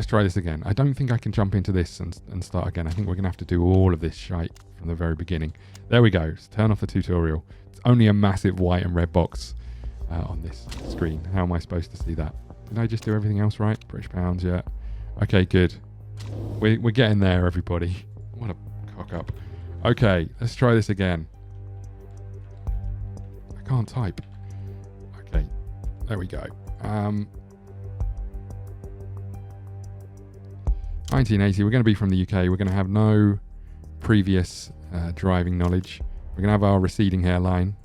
let's try this again. I don't think I can jump into this and start again. I think we're going to have to do all of this shite from the very beginning. There we go. Let's turn off the tutorial. It's only a massive white and red box on this screen. How am I supposed to see that? Did I just do everything else right? British pounds, yeah. Okay, good. We're getting there, everybody. What a cock up. Okay, let's try this again. I can't type. Okay, there we go. 1980, we're going to be from the UK. We're going to have no previous driving knowledge. We're going to have our receding hairline,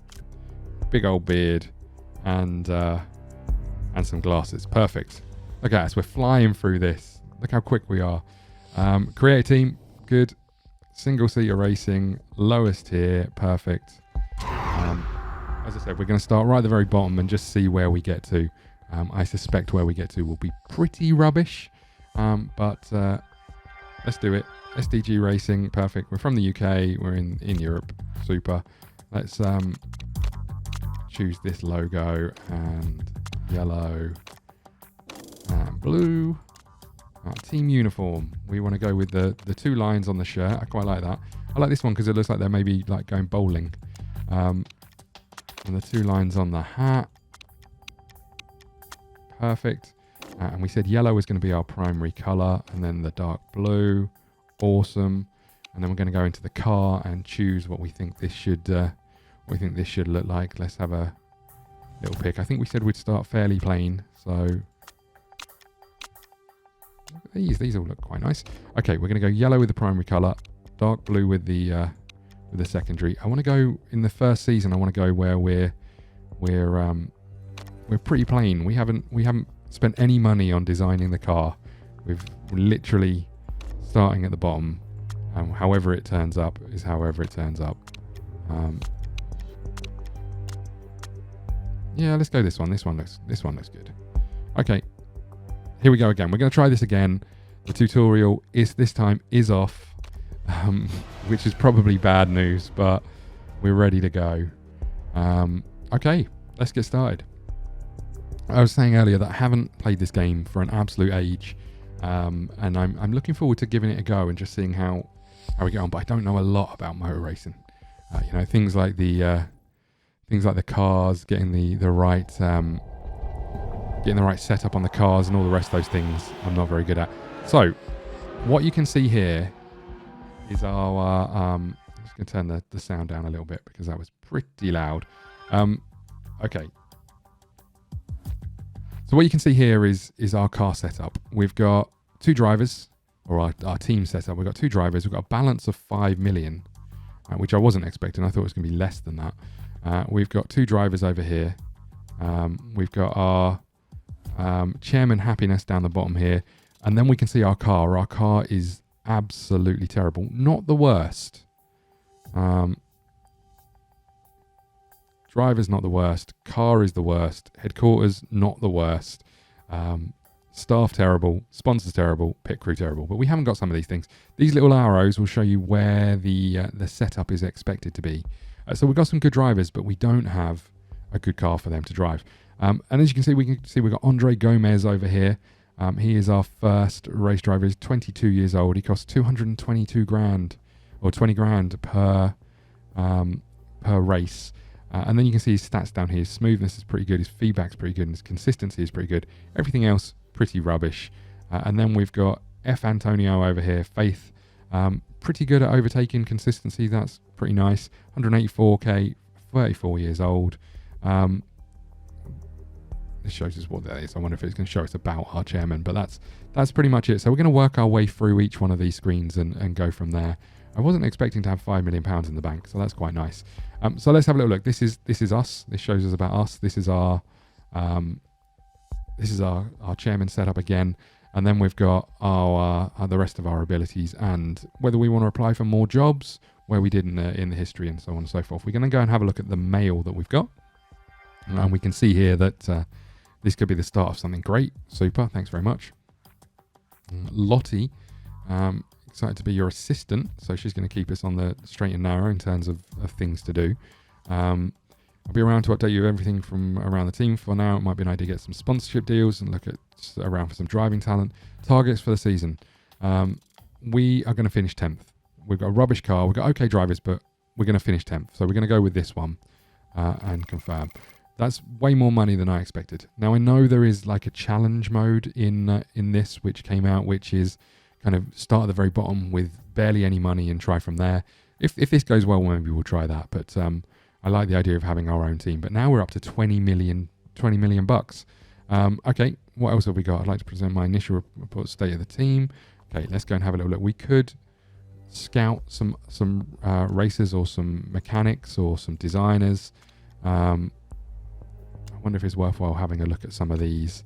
big old beard, and some glasses. Perfect. Look at us. We're flying through this. Look how quick we are. Create a team. Good. Single seater racing. Lowest tier. Perfect. As I said, we're going to start right at the very bottom and just see where we get to. I suspect where we get to will be pretty rubbish. But let's do it. SDG racing. Perfect. We're from the UK. We're in Europe. Super. Let's choose this logo and yellow and blue. Team uniform. We want to go with the two lines on the shirt. I quite like that. I like this one because it looks like they're maybe like going bowling. And the two lines on the hat. Perfect. And we said yellow was going to be our primary color, and then the dark blue. Awesome. And then we're going to go into the car and choose what we think this should look like. Let's have a little pick. I think we said we'd start fairly plain, so these all look quite nice. Okay, we're going to go yellow with the primary color, dark blue with the secondary. I want to go in the first season. I want to go where we're pretty plain. We haven't spent any money on designing the car. We're literally starting at the bottom. However it turns up is however it turns up. Yeah, let's go this one. This one looks good. Okay, here we go again. We're going to try this again. The tutorial this time is off, which is probably bad news, but we're ready to go. Okay, let's get started. I was saying earlier that I haven't played this game for an absolute age, and I'm looking forward to giving it a go and just seeing how we get on. But I don't know a lot about motor racing. Things like the cars, getting the right setup on the cars, and all the rest of those things. I'm not very good at. So, what you can see here is our. I'm just going to turn the sound down a little bit because that was pretty loud. Okay. So what you can see here is our car setup. We've got two drivers, or our team setup. We've got two drivers. We've got a balance of 5 million, which I wasn't expecting. I thought it was going to be less than that. We've got two drivers over here. We've got our chairman happiness down the bottom here. And then we can see our car. Our car is absolutely terrible. Not the worst. Driver's not the worst. Car is the worst. Headquarters, not the worst. Staff terrible. Sponsors terrible. Pit crew terrible. But we haven't got some of these things. These little arrows will show you where the setup is expected to be. So we've got some good drivers, but we don't have a good car for them to drive. And as you can see, we've got Andre Gomez over here. He is our first race driver. He's 22 years old. He costs 222 grand or 20 grand per race. And then you can see his stats down here. His smoothness is pretty good. His feedback's pretty good. And his consistency is pretty good. Everything else, pretty rubbish. And then we've got F. Antonio over here. Faith, pretty good at overtaking consistency. That's pretty nice. 184k, 34 years old. This shows us what that is. I wonder if it's going to show us about our chairman. But that's pretty much it. So we're going to work our way through each one of these screens and go from there. I wasn't expecting to have £5 million in the bank, so that's quite nice. So let's have a little look. This is us. This shows us about us. This is our chairman setup again, and then we've got our the rest of our abilities and whether we want to apply for more jobs, where we did in the history, and so on and so forth. We're going to go and have a look at the mail that we've got, and we can see here that this could be the start of something great. Super. Thanks very much, Lottie. Excited to be your assistant, so she's going to keep us on the straight and narrow in terms of things to do. I'll be around to update you with everything from around the team. For now, it might be an idea to get some sponsorship deals and look at around for some driving talent. Targets for the season. We are going to finish 10th. We've got a rubbish car. We've got okay drivers, but we're going to finish 10th. So we're going to go with this one and confirm. That's way more money than I expected. Now, I know there is like a challenge mode in this, which came out, which is kind of start at the very bottom with barely any money and try from there. If this goes well, maybe we'll try that. But I like the idea of having our own team. But now we're up to 20 million bucks. Okay, what else have we got? I'd like to present my initial report state of the team. Okay, let's go and have a little look. We could scout some racers or some mechanics or some designers. I wonder if it's worthwhile having a look at some of these.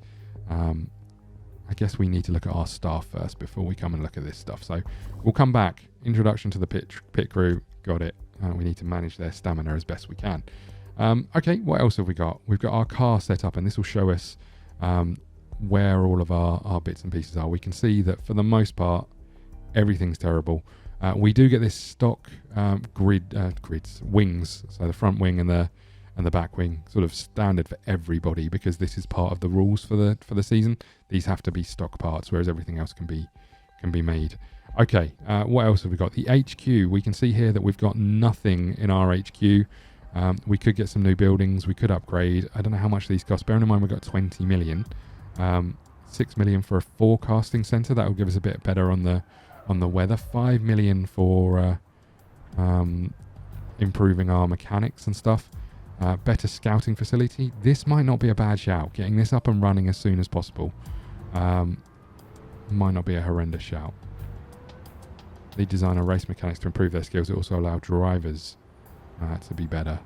I guess we need to look at our staff first before we come and look at this stuff. So we'll come back. Introduction to the pit crew. Got it. We need to manage their stamina as best we can. Okay, what else have we got? We've got our car set up, and this will show us where all of our bits and pieces are. We can see that for the most part, everything's terrible. We do get this stock grids, wings, so the front wing and the back wing, sort of standard for everybody, because this is part of the rules for the season. These have to be stock parts, whereas everything else can be made. Okay, what else have we got? The HQ. We can see here that we've got nothing in our HQ. We could get some new buildings. We could upgrade. I don't know how much these cost. Bearing in mind we've got 20 million. 6 million for a forecasting center. That will give us a bit better on the weather. 5 million for improving our mechanics and stuff. Better scouting facility. This might not be a bad shout. Getting this up and running as soon as possible might not be a horrendous shout. They design a race mechanics to improve their skills. It also allow drivers to be better.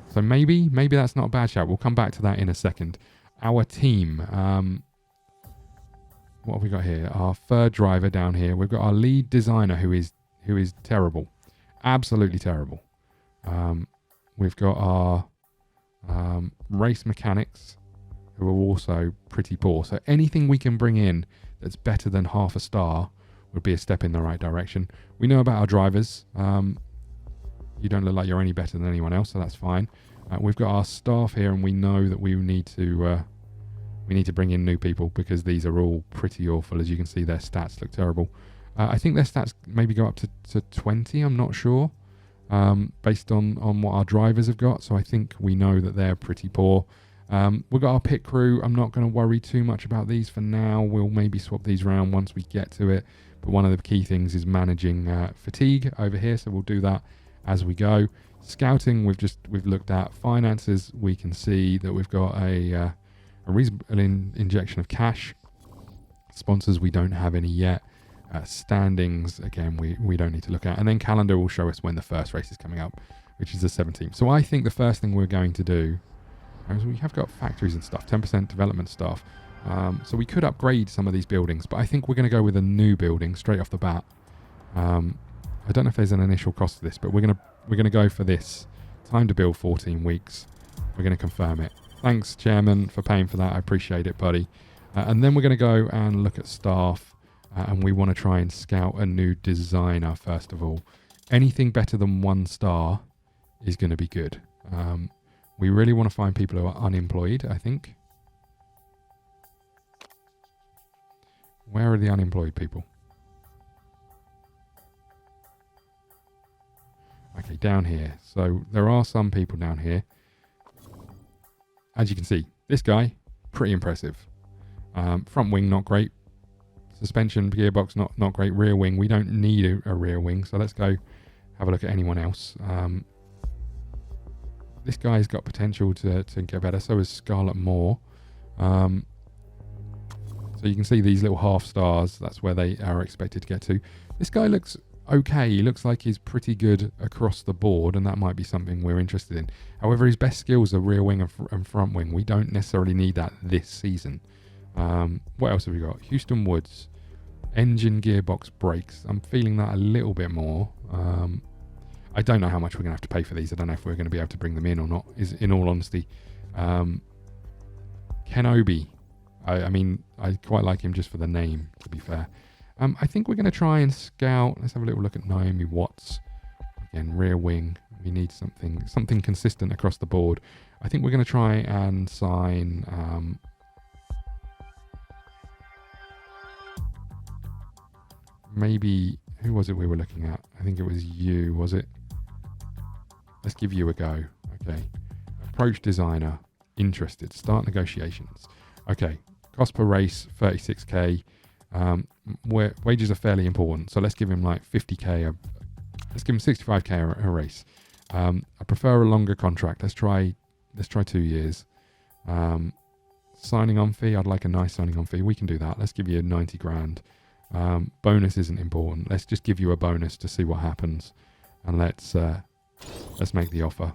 So maybe that's not a bad shout. We'll come back to that in a second. Our team. What have we got here? Our third driver down here. We've got our lead designer who is terrible. Absolutely terrible. We've got our race mechanics who are also pretty poor. So anything we can bring in that's better than half a star would be a step in the right direction. We know about our drivers. You don't look like you're any better than anyone else, so that's fine. We've got our staff here, and we know that we need to bring in new people because these are all pretty awful. As you can see, their stats look terrible. I think their stats maybe go up to 20. I'm not sure, based on what our drivers have got. So I think we know that they're pretty poor. We've got our pit crew. I'm not going to worry too much about these for now. We'll maybe swap these around once we get to it. But one of the key things is managing fatigue over here. So we'll do that as we go. Scouting, we've looked at. Finances, we can see that we've got a reasonable injection of cash. Sponsors, we don't have any yet. Standings, again, we don't need to look at. And then calendar will show us when the first race is coming up, which is the 17th. So I think the first thing we're going to do, is we have got factories and stuff, 10% development staff. So we could upgrade some of these buildings, but I think we're going to go with a new building straight off the bat. I don't know if there's an initial cost to this, but we're going to go for this. Time to build 14 weeks. We're going to confirm it. Thanks, Chairman, for paying for that. I appreciate it, buddy. And then we're going to go and look at staff, and we want to try and scout a new designer first of all. Anything better than 1 star is going to be good. We really want to find people who are unemployed, I think. Where are the unemployed people? Okay, down here. So there are some people down here. As you can see, this guy, pretty impressive. Front wing, not great. Suspension, gearbox, not great. Rear wing, we don't need a rear wing. So let's go have a look at anyone else. This guy's got potential to get better. So is Scarlett Moore. So you can see these little half stars. That's where they are expected to get to. This guy looks okay. He looks like he's pretty good across the board, and that might be something we're interested in. However, his best skills are rear wing and front wing. We don't necessarily need that this season. What else have we got? Houston Woods. Engine, gearbox, brakes. I'm feeling that a little bit more. I don't know how much we're going to have to pay for these. I don't know if we're going to be able to bring them in or not, in all honesty. Kenobi. I mean, I quite like him just for the name, to be fair. I think we're going to try and scout. Let's have a little look at Naomi Watts. Again, rear wing. We need something consistent across the board. I think we're going to try and sign maybe, who was it we were looking at? I think it was you, was it? Let's give you a go. Okay. Approach designer, interested, start negotiations. Okay. Cost per race, 36k. Wages are fairly important. So let's give him like 50k. Let's give him 65k a race. I prefer a longer contract. Let's try 2 years. Signing on fee. I'd like a nice signing on fee. We can do that. Let's give you 90 grand. Bonus isn't important. Let's just give you a bonus to see what happens, and let's make the offer.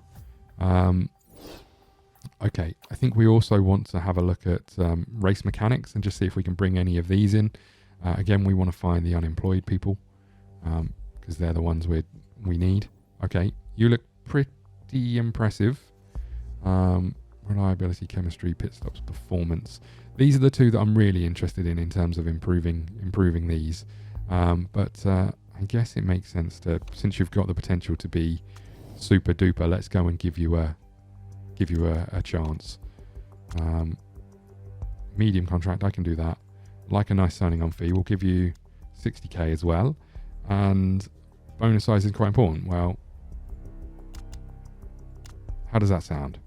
Okay, I think we also want to have a look at race mechanics and just see if we can bring any of these in. Again, we want to find the unemployed people because they're the ones we need. Okay, you look pretty impressive. Reliability, chemistry, pit stops, performance. These are the two that I'm really interested in terms of improving these. But I guess it makes sense to, since you've got the potential to be super duper, let's go and give you a chance. Medium contract, I can do that. Like a nice signing on fee, we'll give you 60k as well. And bonus size is quite important. Well, how does that sound?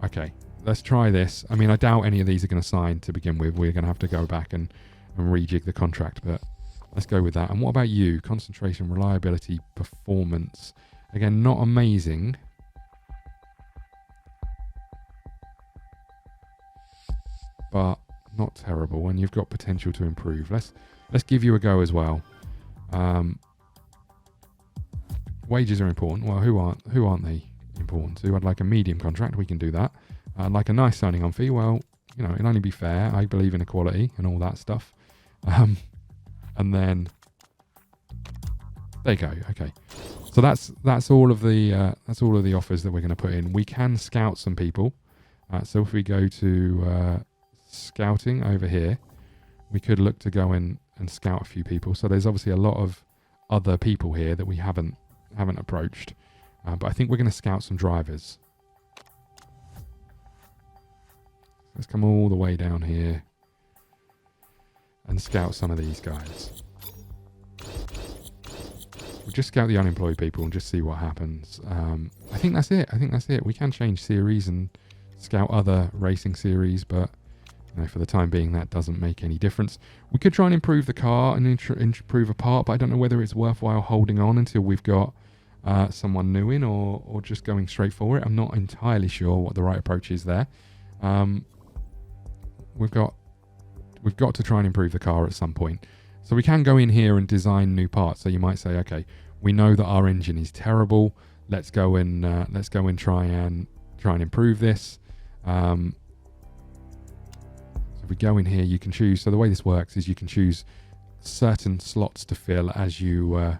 Okay, let's try this. I mean, I doubt any of these are going to sign to begin with. We're going to have to go back and rejig the contract, but let's go with that. And what about you? Concentration, reliability, performance. Again, not amazing. But not terrible, and you've got potential to improve. Let's give you a go as well. Wages are important. Well, who aren't they important to? I'd like a medium contract. We can do that. I'd like a nice signing on fee. Well, you know, it'll only be fair. I believe in equality and all that stuff. And then there you go. Okay, so that's all of the offers that we're going to put in. We can scout some people. So if we go to scouting over here, we could look to go in and scout a few people. So there's obviously a lot of other people here that we haven't approached, but I think we're going to scout some drivers. Let's come all the way down here and scout some of these guys. We'll just scout the unemployed people and just see what happens. I think that's it. We can change series and scout other racing series, but you know, for the time being, that doesn't make any difference. We could try and improve the car and improve a part, but I don't know whether it's worthwhile holding on until we've got someone new in, or just going straight for it. I'm not entirely sure what the right approach is there. We've got to try and improve the car at some point. So we can go in here and design new parts. So you might say, okay, we know that our engine is terrible. Let's go and try and improve this. So if we go in here, you can choose. So the way this works is you can choose certain slots to fill as you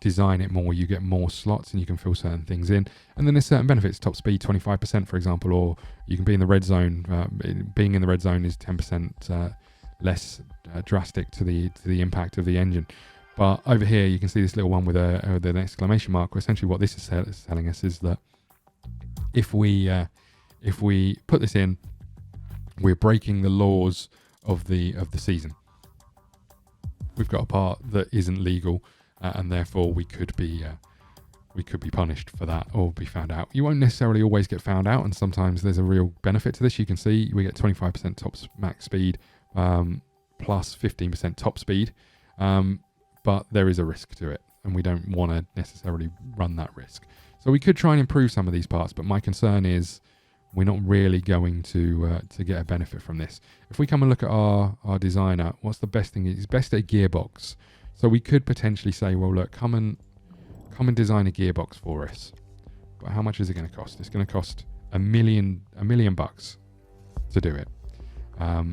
design it more. You get more slots and you can fill certain things in. And then there's certain benefits. Top speed 25%, for example, or you can be in the red zone. Being in the red zone is 10% less drastic to the impact of the engine. But over here, you can see this little one with an exclamation mark. Essentially, what this is telling us is that if we put this in, we're breaking the laws of the season. We've got a part that isn't legal, and therefore we could be punished for that or be found out. You won't necessarily always get found out, and sometimes there's a real benefit to this. You can see we get 25% top max speed plus 15% top speed, but there is a risk to it, and we don't want to necessarily run that risk. So we could try and improve some of these parts, but my concern is we're not really going to get a benefit from this. If we come and look at our designer, what's the best thing? He's best at a gearbox. So we could potentially say, well, look, come and design a gearbox for us. But how much is it going to cost? It's going to cost $1 million to do it. But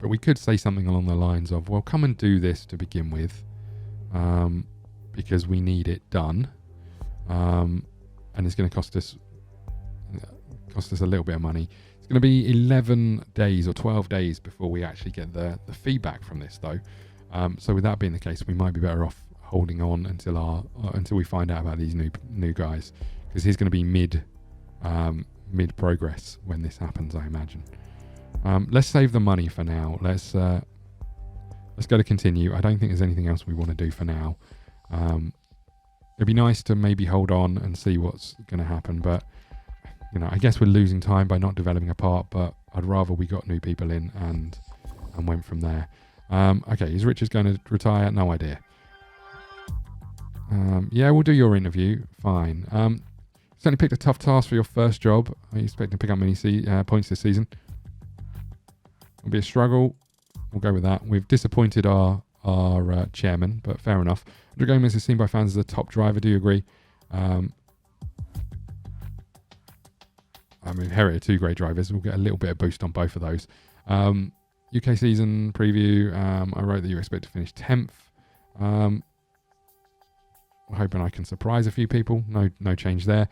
we could say something along the lines of, well, come and do this to begin with, because we need it done, and it's going to cost us a little bit of money. It's going to be 11 days or 12 days before we actually get the feedback from this, though. So with that being the case, we might be better off holding on until we find out about these new guys, because he's going to be mid progress when this happens, I imagine. Let's save the money for now. Let's go to continue. I don't think there's anything else we want to do for now. It'd be nice to maybe hold on and see what's going to happen, but I guess we're losing time by not developing a part, but I'd rather we got new people in and went from there. Okay, is Richard going to retire? No idea. Yeah, we'll do your interview. Fine. Certainly picked a tough task for your first job. Are you expecting to pick up many points this season? It'll be a struggle. We'll go with that. We've disappointed our chairman, but fair enough. ScottDogGaming is seen by fans as a top driver. Do you agree? I mean, inherited 2 great drivers. We'll get a little bit of boost on both of those. UK season preview. I wrote that you expect to finish 10th. I'm hoping I can surprise a few people. No change there.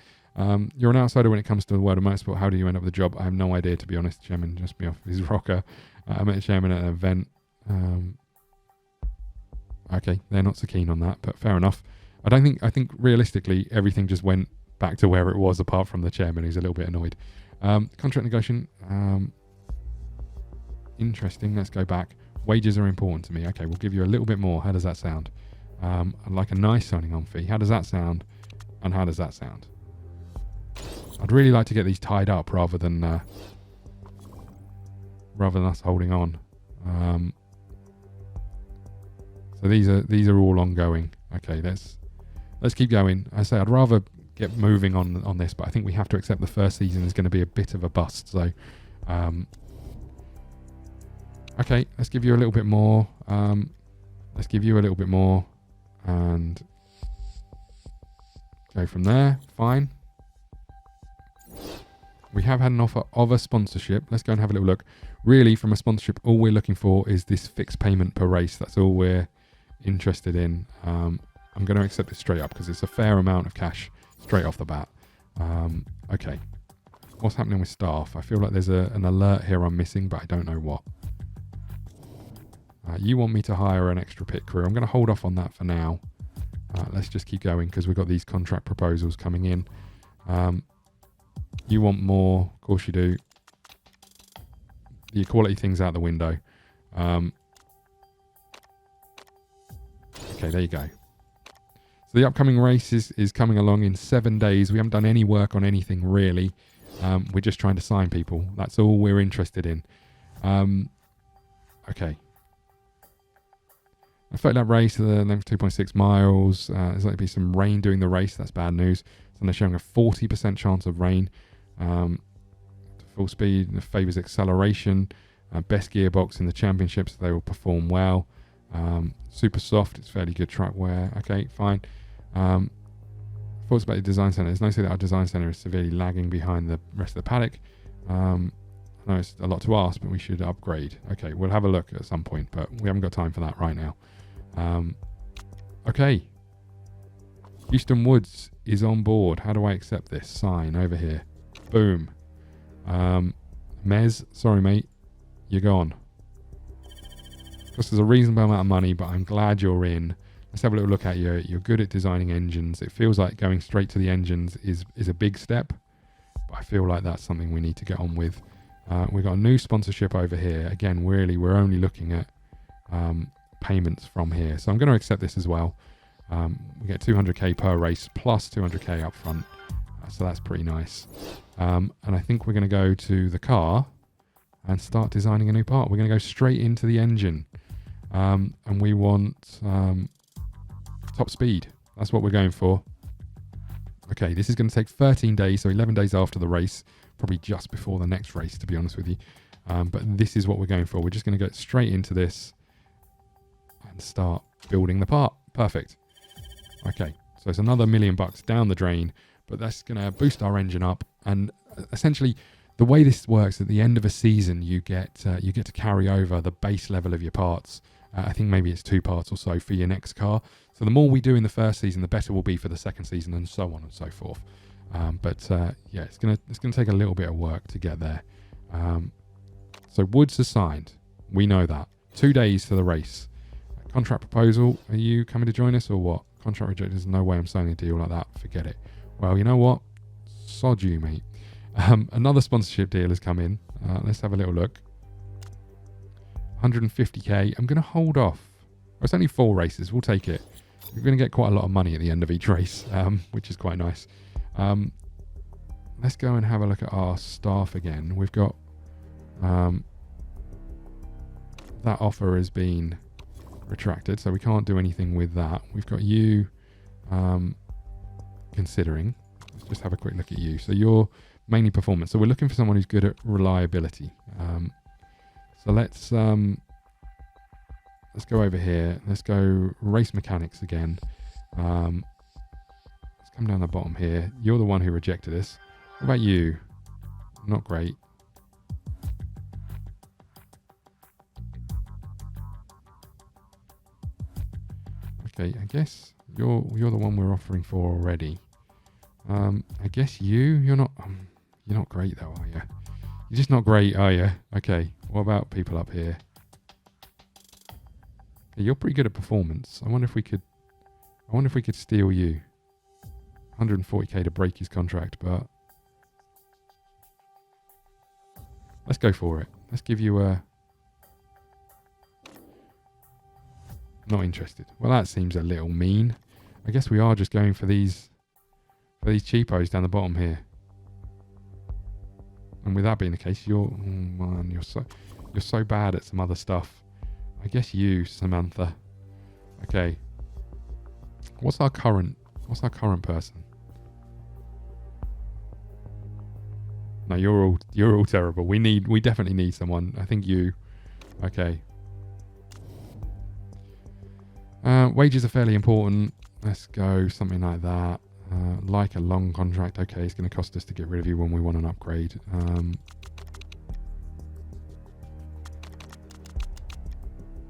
You're an outsider when it comes to the world of motorsport. How do you end up with the job? I have no idea, to be honest. Chairman just me off his rocker. I met the chairman at an event. Okay, they're not so keen on that, but fair enough. I think realistically everything just went back to where it was, apart from the chairman who's a little bit annoyed. Contract negotiation. Interesting. Let's go back. Wages are important to me. Okay, we'll give you a little bit more. How does that sound? I'd like a nice signing on fee. How does that sound? And how does that sound? I'd really like to get these tied up rather than us holding on. So these are all ongoing. Okay, let's keep going. I say I'd rather get moving on this, but I think we have to accept the first season is going to be a bit of a bust. So, okay, let's give you a little bit more. Let's give you a little bit more, and go from there. Fine. We have had an offer of a sponsorship. Let's go and have a little look. Really, from a sponsorship, all we're looking for is this fixed payment per race. That's all we're interested in. I'm going to accept it straight up because it's a fair amount of cash straight off the bat. Okay. What's happening with staff? I feel like there's an alert here I'm missing, but I don't know what. You want me to hire an extra pit crew. I'm going to hold off on that for now. Let's just keep going because we've got these contract proposals coming in. You want more, of course you do. The equality thing's out the window. Okay, there you go. So the upcoming race is coming along in 7 days. We haven't done any work on anything really. We're just trying to sign people. That's all we're interested in. Okay. I felt that race, the length 2.6 miles. There's likely to be some rain during the race. That's bad news. So they're showing a 40% chance of rain. Full speed favours acceleration. Best gearbox in the championship, so they will perform well. Super soft. It's fairly good track wear. Okay, fine. Thoughts about the design centre. There's no say that our design centre is severely lagging behind the rest of the paddock. I know it's a lot to ask, but we should upgrade. Okay, we'll have a look at some point, but we haven't got time for that right now. Okay. Houston Woods is on board. How do I accept this? Sign over here. Boom. Mez, sorry mate, you're gone. Cost us a reasonable amount of money, but I'm glad you're in. Let's have a little look at you. You're good at designing engines. It feels like going straight to the engines is a big step, but I feel like that's something we need to get on with. We've got a new sponsorship over here. Again, really, we're only looking at payments from here. So I'm going to accept this as well. We get 200k per race plus 200k up front. So that's pretty nice. And I think we're going to go to the car and start designing a new part. We're going to go straight into the engine. And we want top speed. That's what we're going for. Okay, this is going to take 13 days, so 11 days after the race. Probably just before the next race, to be honest with you. But this is what we're going for. We're just going to go straight into this and start building the part. Perfect. Okay, so it's another $1 million down the drain, but that's going to boost our engine up. And essentially, the way this works, at the end of a season, you get to carry over the base level of your parts. I think maybe it's 2 parts or so for your next car. So the more we do in the first season, the better will be for the second season, and so on and so forth. Yeah, it's gonna take a little bit of work to get there. So Woods is signed. We know that. 2 days to the race. Contract proposal. Are you coming to join us or what? Contract rejected. There's no way I'm signing a deal like that. Forget it. Well, you know what? Sod you, mate. Another sponsorship deal has come in. Let's have a little look. 150k. I'm going to hold off. Well, it's only 4 races. We'll take it. We're going to get quite a lot of money at the end of each race, which is quite nice. Let's go and have a look at our staff again. We've got that offer has been retracted, so we can't do anything with that. We've got you considering. Let's just have a quick look at you. So you're mainly performance. So we're looking for someone who's good at reliability. So let's go over here. Let's go race mechanics again. Let's come down the bottom here. You're the one who rejected us. What about you? Not great. Okay, I guess you're the one we're offering for already. I guess you're not great though, are you? You're just not great, are you? Okay, what about people up here? Okay, you're pretty good at performance. I wonder if we could steal you. 140k to break his contract, but let's go for it. Let's give you a... Not interested. Well, that seems a little mean. I guess we are just going for these cheapos down the bottom here. And with that being the case, you're so bad at some other stuff. I guess you, Samantha. Okay. What's our current person? No, you're all terrible. We definitely need someone. I think you. Okay. Wages are fairly important. Let's go something like that. Like a long contract. Okay, it's going to cost us to get rid of you when we want an upgrade.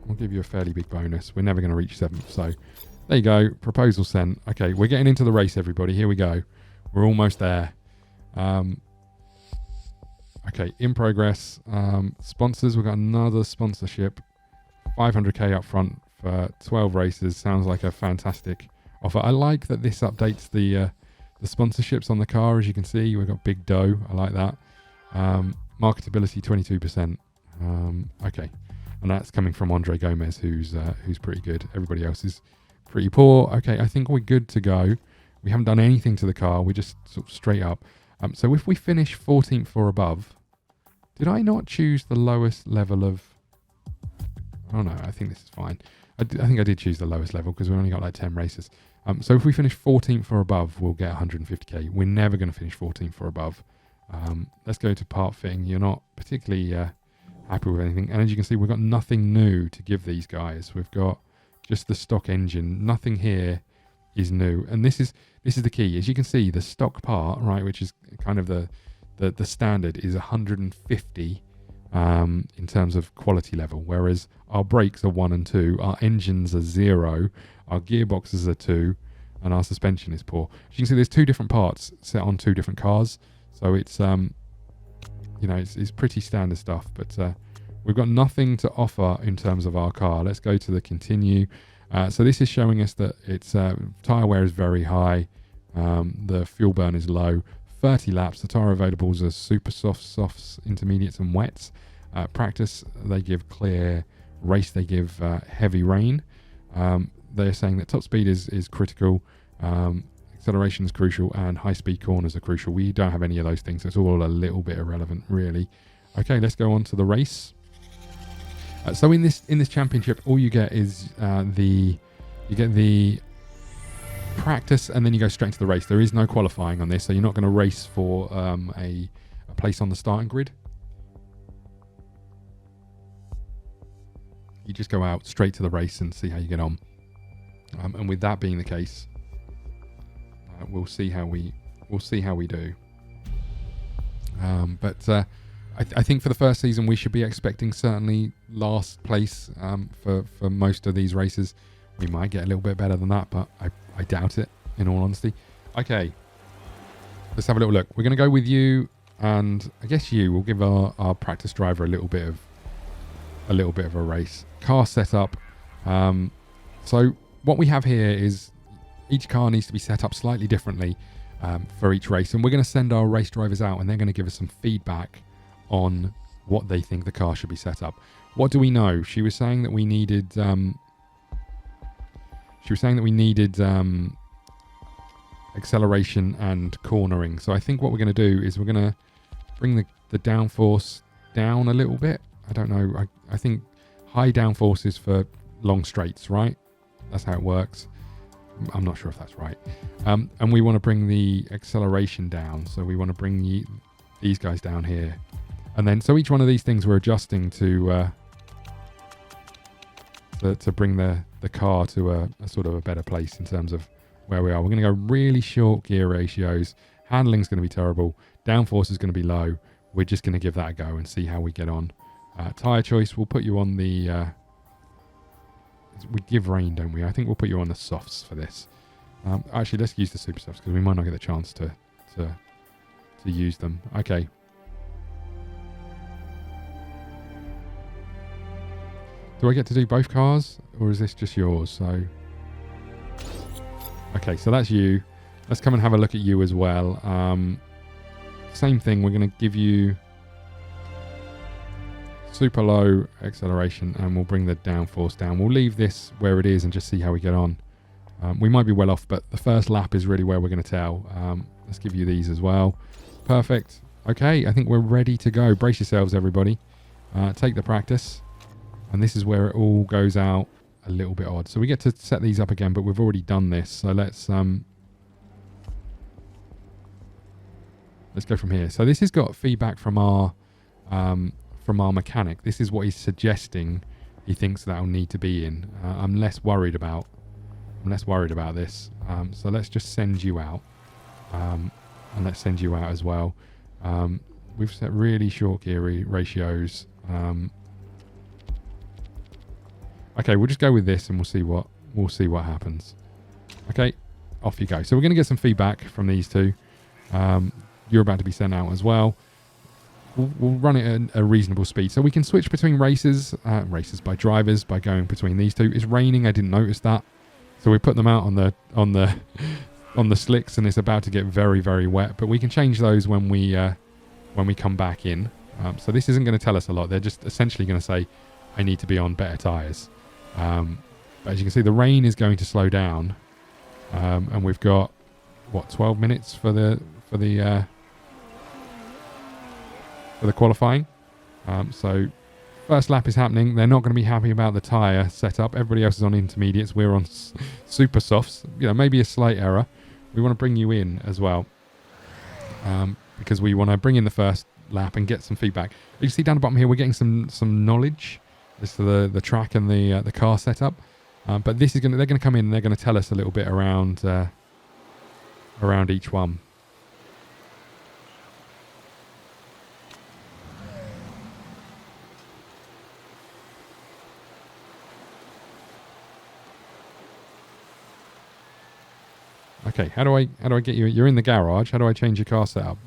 We'll give you a fairly big bonus. We're never going to reach 7th, so there you go. Proposal sent. Okay, we're getting into the race, everybody. Here we go. We're almost there. Okay, in progress. Sponsors. We've got another sponsorship. 500k up front for 12 races. Sounds like a fantastic offer. I like that this updates the sponsorships on the car. As you can see, we've got big dough. I like that. Marketability 22%. Okay, and that's coming from Andre Gomez, who's pretty good. Everybody else is pretty poor. Okay, I think we're good to go. We haven't done anything to the car. We're just sort of straight up. So if we finish 14th or above, did I not choose the lowest level of... Oh no, I think this is fine. I think I did choose the lowest level because we only got like 10 races. So if we finish 14th or above, we'll get 150k. We're never going to finish 14th or above. Let's go to part fitting. You're not particularly happy with anything. And as you can see, we've got nothing new to give these guys. We've got just the stock engine. Nothing here is new. And this is the key. As you can see, the stock part, right, which is kind of the standard, is 150 in terms of quality level, whereas our brakes are 1 and 2, our engines are 0, our gearboxes are 2, and our suspension is poor. As you can see, there's 2 different parts set on 2 different cars, so it's it's pretty standard stuff. But we've got nothing to offer in terms of our car. Let's go to the continue. So this is showing us that its tyre wear is very high, the fuel burn is low. 30 laps. The tyre availables are super softs, intermediates, and wets. Practice, they give clear. Race, they give heavy rain. They're saying that top speed is critical, acceleration is crucial, and high speed corners are crucial. We don't have any of those things, so it's all a little bit irrelevant, really. Okay, let's go on to the race. So in this championship, all you get is the practice, and then you go straight to the race. There is no qualifying on this, so you're not going to race for a place on the starting grid. You just go out straight to the race and see how you get on. And with that being the case, we'll see how we do. But I think for the first season, we should be expecting certainly last place for most of these races. We might get a little bit better than that, but I doubt it, in all honesty. Okay, let's have a little look. We're going to go with you, and I guess we'll give our practice driver a little bit of a race. Car setup. So what we have here is each car needs to be set up slightly differently for each race, and we're going to send our race drivers out and they're going to give us some feedback on what they think the car should be set up. What do we know? She was saying that we needed acceleration and cornering. So I think what we're going to do is we're going to bring the downforce down a little bit. I don't know. I think high downforce is for long straights, right? That's how it works. I'm not sure if that's right. And we want to bring the acceleration down. So we want to bring these guys down here. And then, so each one of these things we're adjusting to bring the car to a sort of a better place in terms of where we are. We're going to go really short gear ratios. Handling's going to be terrible. Downforce is going to be low. We're just going to give that a go and see how we get on. Tyre choice, we'll put you on the... we give rain, don't we? I think we'll put you on the softs for this. Actually, let's use the super softs because we might not get the chance to use them. Okay. Do I get to do both cars, or is this just yours? So, okay, so that's you. Let's come and have a look at you as well. Same thing. We're going to give you super low acceleration, and we'll bring the downforce down. We'll leave this where it is and just see how we get on. We might be well off, but the first lap is really where we're going to tell. Let's give you these as well. Perfect. Okay, I think we're ready to go. Brace yourselves, everybody. Take the practice. And this is where it all goes out a little bit odd. So we get to set these up again, but we've already done this. So let's go from here. So this has got feedback from our mechanic. This is what he's suggesting he thinks that'll need to be in. I'm less worried about this. So let's just send you out. And let's send you out as well. We've set really short gear ratios. Okay, we'll just go with this and we'll see what happens. Okay, off you go. So we're going to get some feedback from these two. You're about to be sent out as well. We'll run it at a reasonable speed, so we can switch between races by drivers by going between these two. It's raining. I didn't notice that, so we put them out on the slicks, and it's about to get very, very wet. But we can change those when we come back in. So this isn't going to tell us a lot. They're just essentially going to say, I need to be on better tyres. But as you can see, the rain is going to slow down, and we've got 12 minutes for the qualifying. So first lap is happening. They're not going to be happy about the tyre setup. Everybody else is on intermediates. We're on super softs. Maybe a slight error. We want to bring you in as well, because we want to bring in the first lap and get some feedback. You can see down the bottom here, we're getting some knowledge as to the track and the car setup. But this is they're going to come in and they're going to tell us a little bit around each one. Okay, how do I get you? You're in the garage. How do I change your car setup?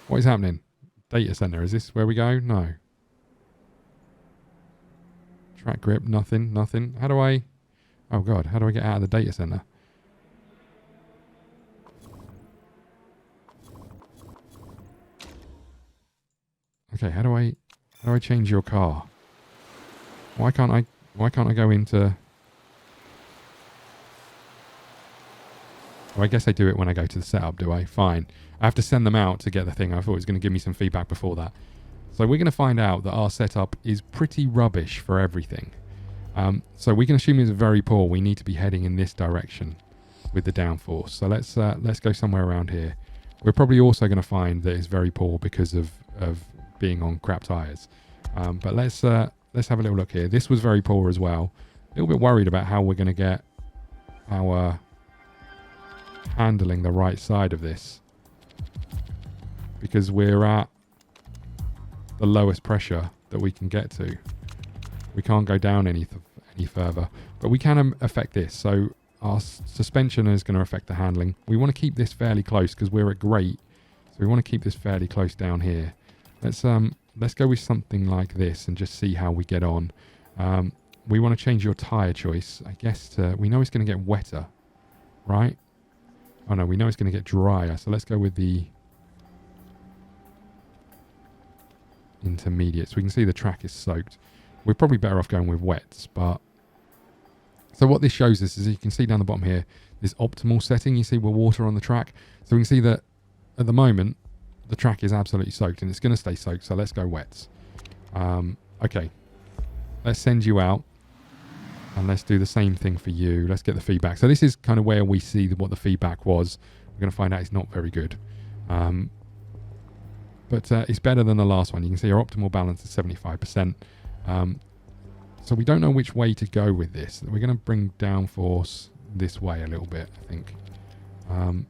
What is happening? Data center. Is this where we go? No. Track grip. Nothing. How do I? Oh God. How do I get out of the data center? Okay. How do I change your car? Why can't I go into? Oh, I guess I do it when I go to the setup, do I? Fine. I have to send them out to get the thing. I thought it was going to give me some feedback before that. So we're going to find out that our setup is pretty rubbish for everything. So we can assume it's very poor. We need to be heading in this direction with the downforce. So let's go somewhere around here. We're probably also going to find that it's very poor because of being on crap tyres. But let's have a little look here. This was very poor as well. A little bit worried about how we're going to get our handling the right side of this, because we're at the lowest pressure that we can get to. We can't go down any further, but we can affect this. So our suspension is going to affect the handling. We want to keep this fairly close because we're at grate, so we want to keep this fairly close down here. Let's go with something like this and just see how we get on. We want to change your tyre choice, I guess, to... We know it's going to get wetter, right? Oh, no, we know it's going to get drier. So let's go with the intermediate. So we can see the track is soaked. We're probably better off going with wets, but... So what this shows us is you can see down the bottom here, this optimal setting. You see with water on the track. So we can see that at the moment, the track is absolutely soaked and it's going to stay soaked. So let's go wets. Okay. Let's send you out and let's do the same thing for you. Let's get the feedback. So this is kind of where we see what the feedback was. We're going to find out it's not very good. But it's better than the last one. You can see our optimal balance is 75%. So we don't know which way to go with this. We're going to bring downforce this way a little bit, I think. Going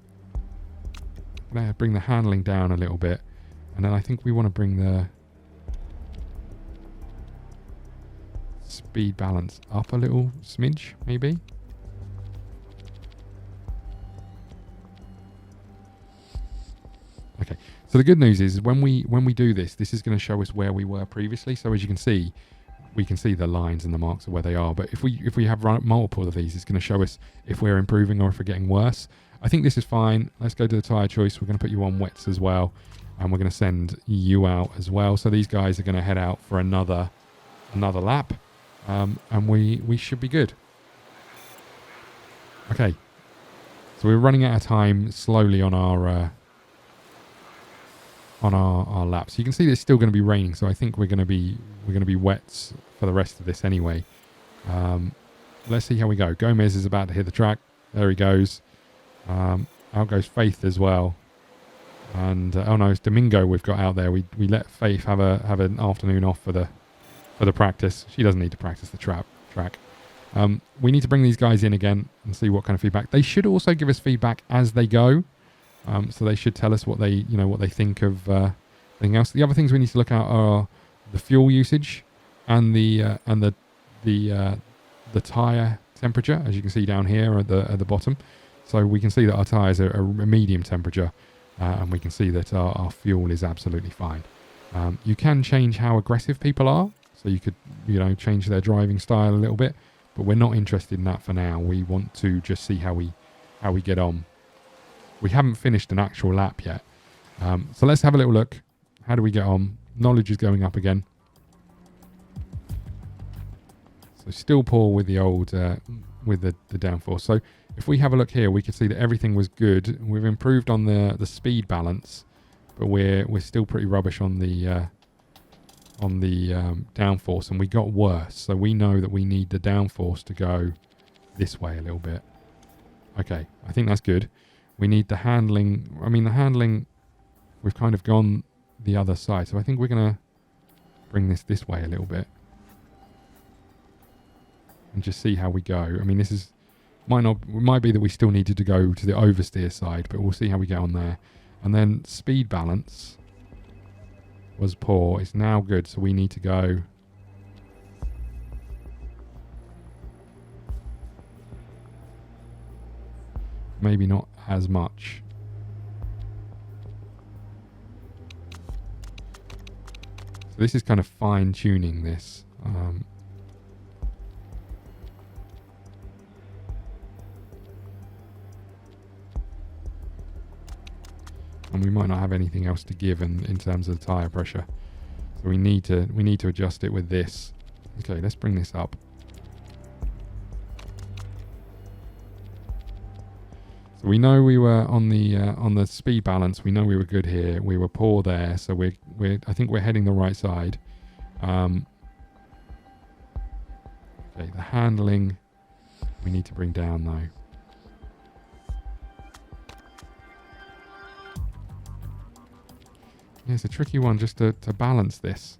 to bring the handling down a little bit. And then I think we want to bring the speed balance up a little smidge, maybe. Okay. So the good news is when we do this, this is going to show us where we were previously. So as you can see, we can see the lines and the marks of where they are. But if we have multiple of these, it's going to show us if we're improving or if we're getting worse. I think this is fine. Let's go to the tyre choice. We're going to put you on wets as well. And we're going to send you out as well. So these guys are going to head out for another lap. And we should be good. Okay. So we're running out of time slowly on our laps. You can see it's still going to be raining, so I think we're going to be wet for the rest of this anyway. Let's see how we go. Gomez is about to hit the track. There he goes. Out goes Faith as well. And oh no, it's Domingo we've got out there. We let Faith have an afternoon off for the practice. She doesn't need to practice the track. We need to bring these guys in again and see what kind of feedback. They should also give us feedback as they go. So they should tell us what they think of anything else. The other things we need to look at are the fuel usage and the tire temperature, as you can see down here at the bottom. So we can see that our tires are a medium temperature, and we can see that our fuel is absolutely fine. You can change how aggressive people are, so you could change their driving style a little bit, but we're not interested in that for now. We want to just see how we get on. We haven't finished an actual lap yet. So let's have a little look. How do we get on? Knowledge is going up again. So still poor with the old, with the downforce. So if we have a look here, we can see that everything was good. We've improved on the speed balance, but we're still pretty rubbish on the downforce, and we got worse. So we know that we need the downforce to go this way a little bit. Okay, I think that's good. We need the handling. I mean, the handling, we've kind of gone the other side. So I think we're going to bring this way a little bit and just see how we go. I mean, this might be that we still needed to go to the oversteer side, but we'll see how we get on there. And then speed balance was poor. It's now good. So we need to go maybe not as much. So this is kind of fine tuning this. And we might not have anything else to give in terms of the tire pressure. So we need to adjust it with this. Okay, let's bring this up. So we know we were on the speed balance. We know we were good here. We were poor there. So I think we're heading the right side. Okay, the handling we need to bring down though. Yeah, it's a tricky one just to balance this.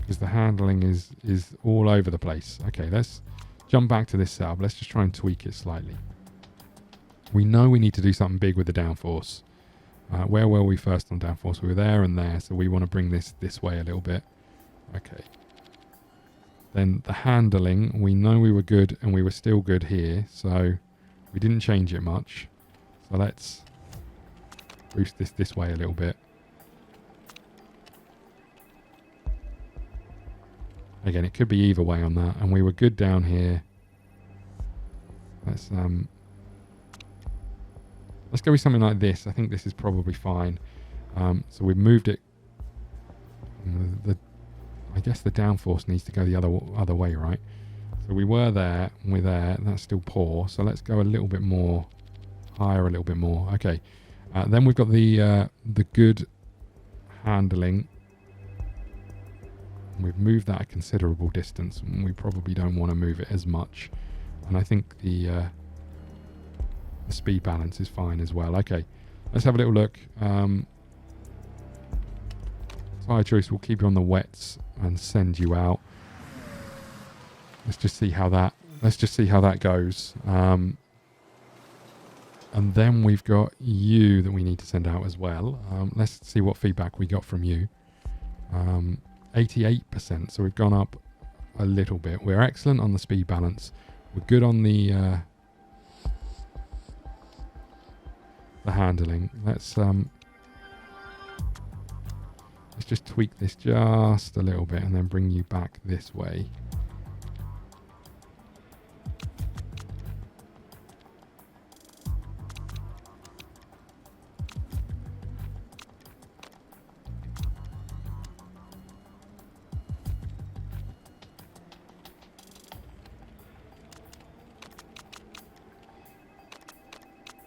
Because the handling is all over the place. Okay, let's jump back to this setup. Let's just try and tweak it slightly. We know we need to do something big with the downforce. Where were we first on downforce? We were there and there, so we want to bring this way a little bit. Okay. Then the handling, we know we were good and we were still good here, so we didn't change it much. So let's boost this way a little bit. Again, it could be either way on that. And we were good down here. Let's go with something like this. I think this is probably fine. So we've moved it. I guess the downforce needs to go the other way, right? So we were there, and we're there. That's still poor. So let's go a little bit more higher, a little bit more. Okay. Then we've got the good handling. We've moved that a considerable distance, and we probably don't want to move it as much. And I think the speed balance is fine as well. Okay, let's have a little look. Tire choice, we'll keep you on the wets and send you out. Let's just see how that goes. And then we've got you that we need to send out as well. Let's see what feedback we got from you. 88%, so we've gone up a little bit. We're excellent on the speed balance. We're good on the handling. Let's just tweak this just a little bit and then bring you back this way.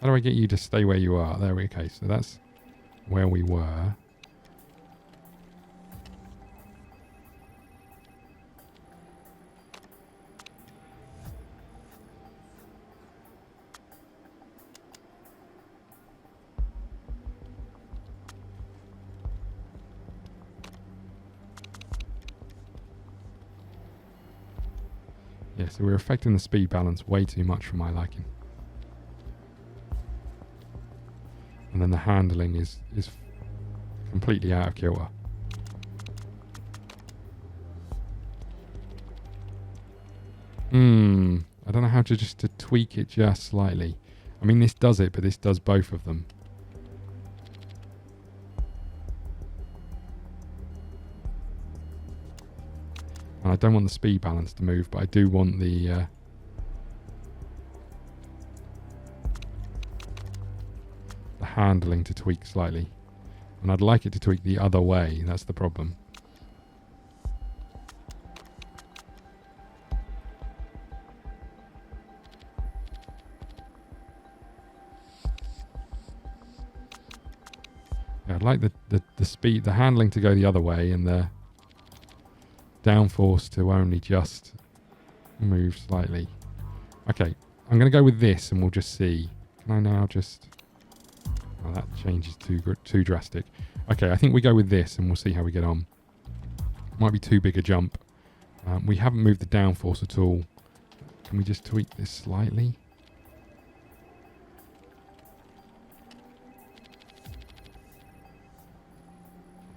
How do I get you to stay where you are? There we go. Okay, so that's where we were. Yeah, so we're affecting the speed balance way too much for my liking. And then the handling is completely out of kilter. I don't know how to tweak it just slightly. I mean, this does it, but this does both of them. And I don't want the speed balance to move, but I do want the handling to tweak slightly, and I'd like it to tweak the other way. That's the problem. Yeah, I'd like the handling to go the other way and the downforce to only just move slightly. Okay, I'm going to go with this and we'll just see. Can I now just... Oh, that change is too drastic. Okay, I think we go with this and we'll see how we get on. Might be too big a jump. We haven't moved the downforce at all. Can we just tweak this slightly?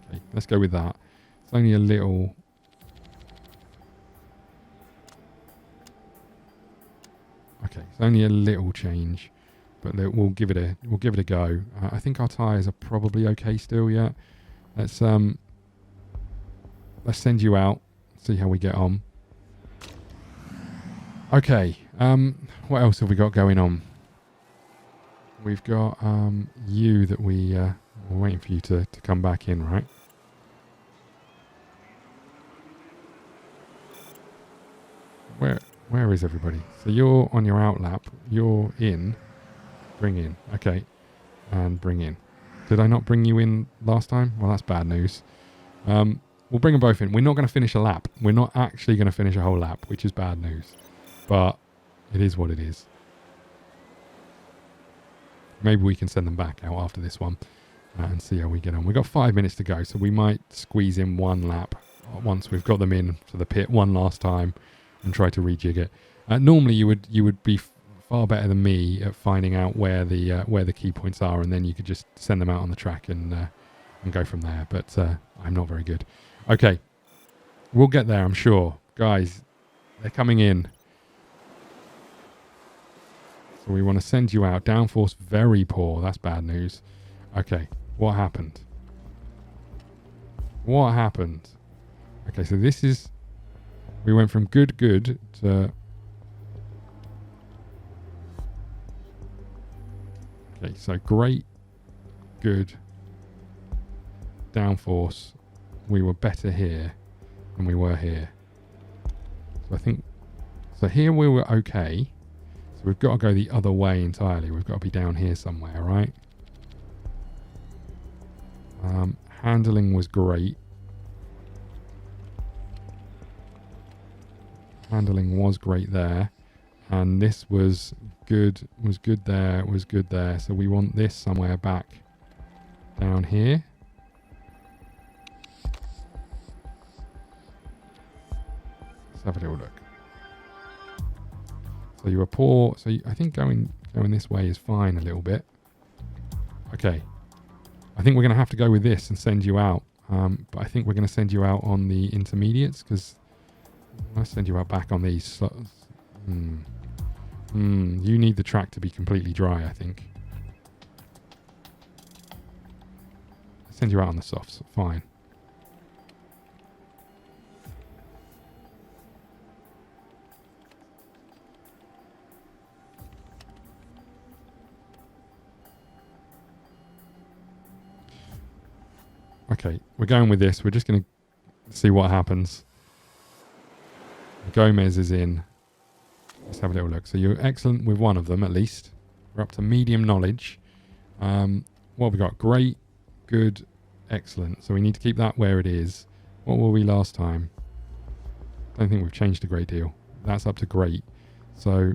Okay, let's go with that. It's only a little... Okay, it's only a little change. But we'll give it a go. I think our tyres are probably okay still. Yeah, let's send you out. See how we get on. Okay. What else have we got going on? We've got you that we're waiting for you to come back in, right? Where is everybody? So you're on your outlap. You're in. Bring in. Okay. And bring in. Did I not bring you in last time? Well, that's bad news. We'll bring them both in. We're not going to finish a lap. We're not actually going to finish a whole lap, which is bad news. But it is what it is. Maybe we can send them back out after this one and see how we get on. We've got 5 minutes to go, so we might squeeze in one lap once we've got them in to the pit one last time and try to rejig it. Normally, you would be far better than me at finding out where the key points are, and then you could just send them out on the track and go from there. But I'm not very good. Okay, we'll get there, I'm sure, guys. They're coming in, so we want to send you out. Downforce very poor. That's bad news. Okay, what happened? What happened? Okay, so this is... We went from good to... Okay, so great, good, downforce. We were better here than we were here. So I think... So here we were okay. So we've got to go the other way entirely. We've got to be down here somewhere, right? Handling was great. Handling was great there. And this was good there. So we want this somewhere back down here. Let's have a little look. So you were poor. So I think going this way is fine a little bit. Okay. I think we're going to have to go with this and send you out. But I think we're going to send you out on the intermediates because I'll send you out back on these. You need the track to be completely dry, I think. Send you out on the softs. Fine. Okay, we're going with this. We're just going to see what happens. Gomez is in. Let's have a little look. So you're excellent with one of them, at least. We're up to medium knowledge. What have we got? Great, good, excellent. So we need to keep that where it is. What were we last time? I don't think we've changed a great deal. That's up to great. So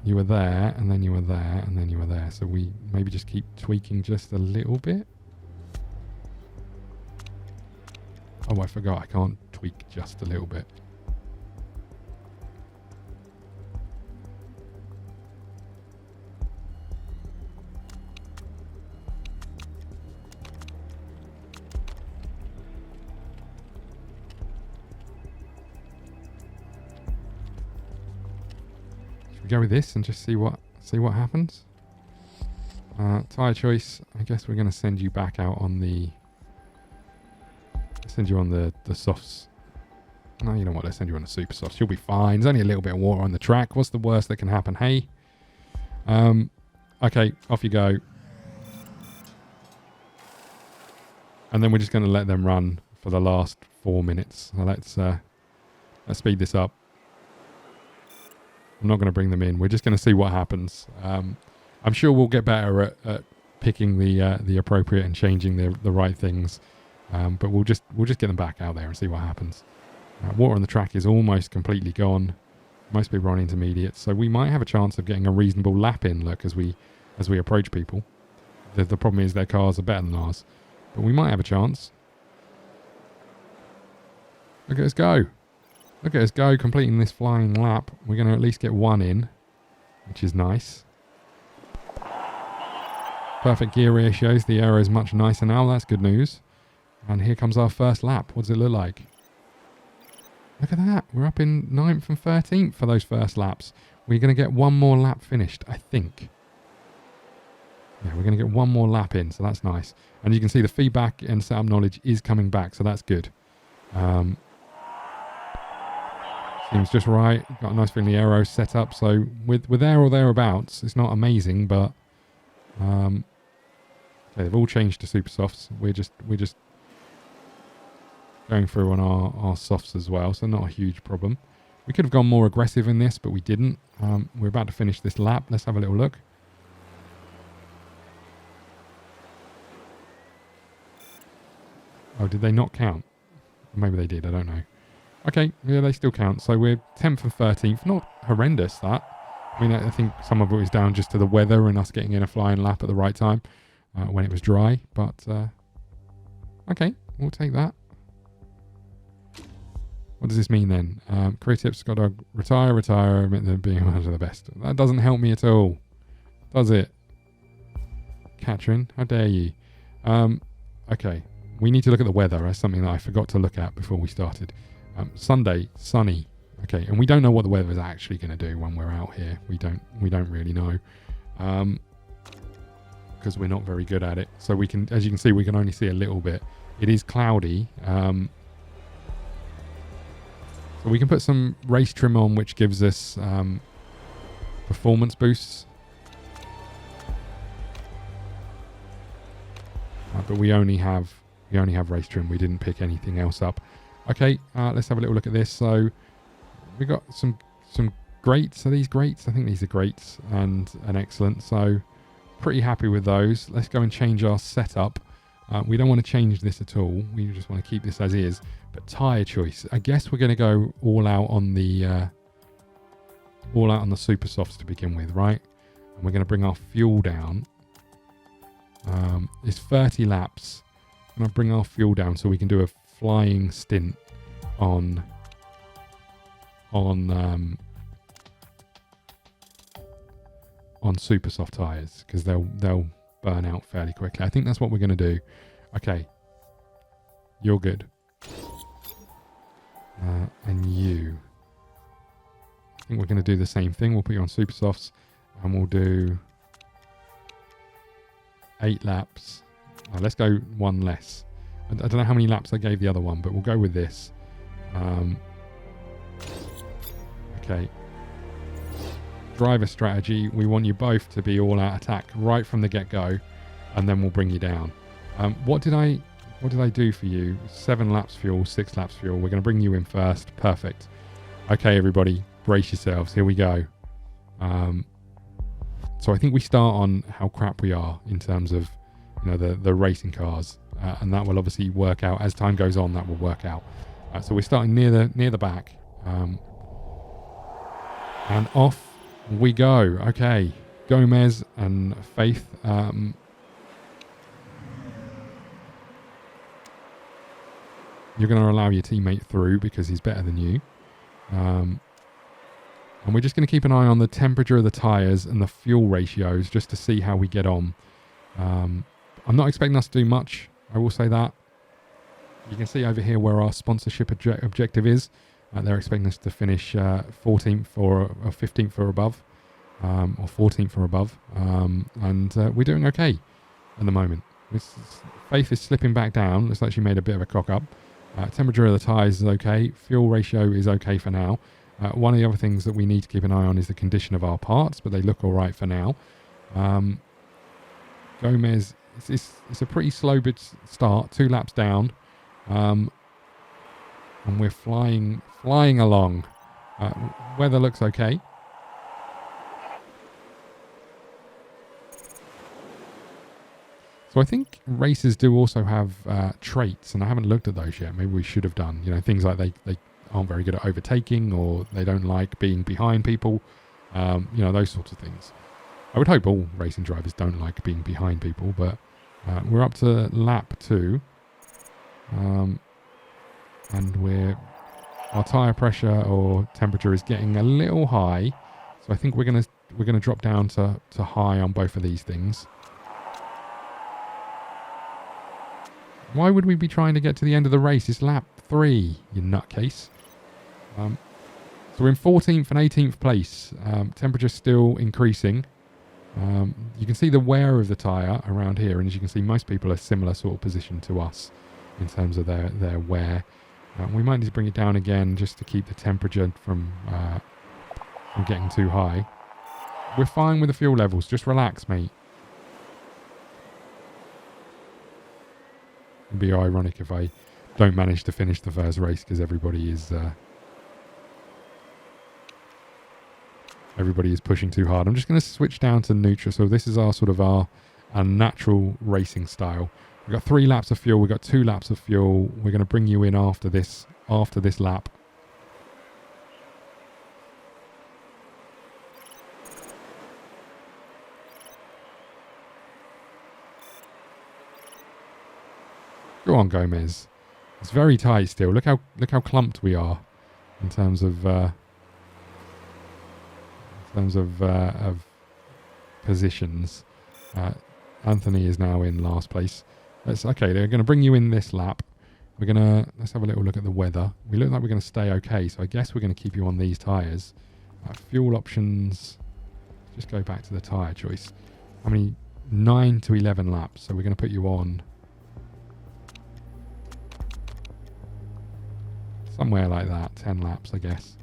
you were there, and then you were there, and then you were there. So we maybe just keep tweaking just a little bit. Oh, I forgot. I can't tweak just a little bit. Should we go with this and just see what happens? Tyre choice. I guess we're going to send you back out on the... Send you on the softs. No, you know what? Let's send you on the super softs. You'll be fine. There's only a little bit of water on the track. What's the worst that can happen? Hey. Okay, off you go. And then we're just going to let them run for the last 4 minutes. So let's speed this up. I'm not going to bring them in. We're just going to see what happens. I'm sure we'll get better at picking the appropriate and changing the right things. But we'll just get them back out there and see what happens. Water on the track is almost completely gone. Most people are on intermediates, so we might have a chance of getting a reasonable lap in. Look, as we approach people, the problem is their cars are better than ours, but we might have a chance. Look at us go! Look at us go, completing this flying lap. We're going to at least get one in, which is nice. Perfect gear ratios. The aero is much nicer now. That's good news. And here comes our first lap. What does it look like? Look at that. We're up in 9th and 13th for those first laps. We're going to get one more lap finished, I think. Yeah, we're going to get one more lap in, so that's nice. And you can see the feedback and setup knowledge is coming back, so that's good. Seems just right. Got a nice feeling the aero set up. So with there or thereabouts, it's not amazing, but okay, they've all changed to super softs. We're just going through on our softs as well, so not a huge problem. We could have gone more aggressive in this, but we didn't. We're about to finish this lap. Let's have a little look. Oh, did they not count? Maybe they did, I don't know. Okay, yeah, they still count. So we're 10th and 13th. Not horrendous, that. I mean, I think some of it was down just to the weather and us getting in a flying lap at the right time when it was dry. But, okay, we'll take that. What does this mean then? Career tips, ScottDog, retire, admit them being one of the best. That doesn't help me at all, does it? Katrin, how dare you? Okay, we need to look at the weather. That's something that I forgot to look at before we started. Sunday, sunny. Okay, and we don't know what the weather is actually going to do when we're out here. We don't really know. because we're not very good at it. So we can, as you can see, we can only see a little bit. It is cloudy. So we can put some race trim on, which gives us performance boosts. But we only have race trim. We didn't pick anything else up. Okay, let's have a little look at this. So we got some grates. Are these grates? I think these are grates and an excellent. So pretty happy with those. Let's go and change our setup. We don't want to change this at all. We just want to keep this as is. But tire choice. I guess we're going to go all out on the super softs to begin with, right? And we're going to bring our fuel down. It's 30 laps. I'm going to bring our fuel down so we can do a flying stint on super soft tires, because they'll burn out fairly quickly. I think that's what we're going to do. Okay, you're good, and you. I think we're going to do the same thing. We'll put you on super softs, and we'll do 8 laps. Let's go one less. I don't know how many laps I gave the other one, but we'll go with this. Okay. Driver strategy. We want you both to be all out attack right from the get-go, and then we'll bring you down. What did I do for you? 7 laps fuel, 6 laps fuel. We're going to bring you in first. Perfect. Okay, everybody, brace yourselves. Here we go. So I think we start on how crap we are in terms of, you know, the racing cars, and that will obviously work out as time goes on. That will work out. So we're starting near the back, and off we go. Okay, Gomez and Faith. You're going to allow your teammate through because he's better than you. And we're just going to keep an eye on the temperature of the tyres and the fuel ratios just to see how we get on. I'm not expecting us to do much, I will say that. You can see over here where our sponsorship objective is. They're expecting us to finish 14th or 15th or above, or 14th or above. And we're doing okay at the moment. Faith is slipping back down. Looks like she made a bit of a cock up. Temperature of the tyres is okay. Fuel ratio is okay for now. One of the other things that we need to keep an eye on is the condition of our parts, but they look all right for now. Gomez, it's a pretty slow bit start, 2 laps down, and we're flying along. Weather looks okay. So I think races do also have traits, and I haven't looked at those yet. Maybe we should have done. You know, things like they aren't very good at overtaking, or they don't like being behind people. You know, those sorts of things. I would hope all racing drivers don't like being behind people, but we're up to lap 2, and our tyre pressure or temperature is getting a little high. So I think we're gonna drop down to high on both of these things. Why would we be trying to get to the end of the race? It's lap 3, you nutcase. So we're in 14th and 18th place. Temperature still increasing. You can see the wear of the tyre around here, and as you can see, most people are similar sort of position to us in terms of their wear. We might need to bring it down again just to keep the temperature from getting too high. We're fine with the fuel levels. Just relax, mate. It'd be ironic if I don't manage to finish the first race because everybody is pushing too hard. I'm just going to switch down to neutral. So this is our natural racing style. We've got 3 laps of fuel. We've got 2 laps of fuel. We're going to bring you in after this lap. Go on, Gomez. It's very tight still. Look how clumped we are in terms of positions. Anthony is now in last place. Okay, they're going to bring you in this lap. Let's have a little look at the weather. We look like we're going to stay okay, so I guess we're going to keep you on these tyres. Fuel options. Just go back to the tyre choice. How many 9 to 11 laps. So we're going to put you on somewhere like that, 10 laps, I guess.